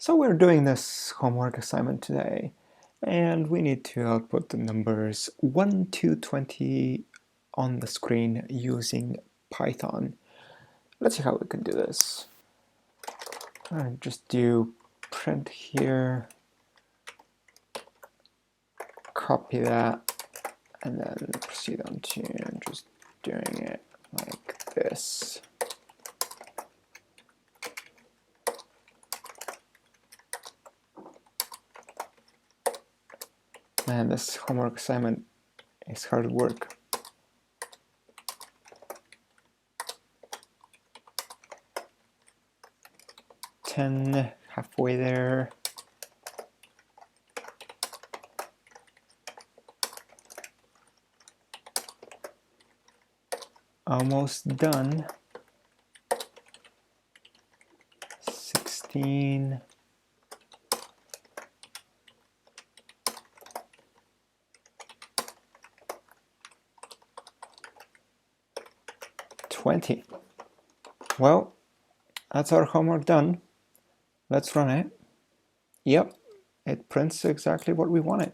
So we're doing this homework assignment today, and we need to output the numbers 1 to 20 on the screen using Python. Let's see how we can do this. Just do print here, copy that, and then proceed on to just doing it like this. Man, this homework assignment is hard work. Halfway there. Almost done. 16. 20. Well, that's our homework done. Let's run it. Yep, it prints exactly what we wanted.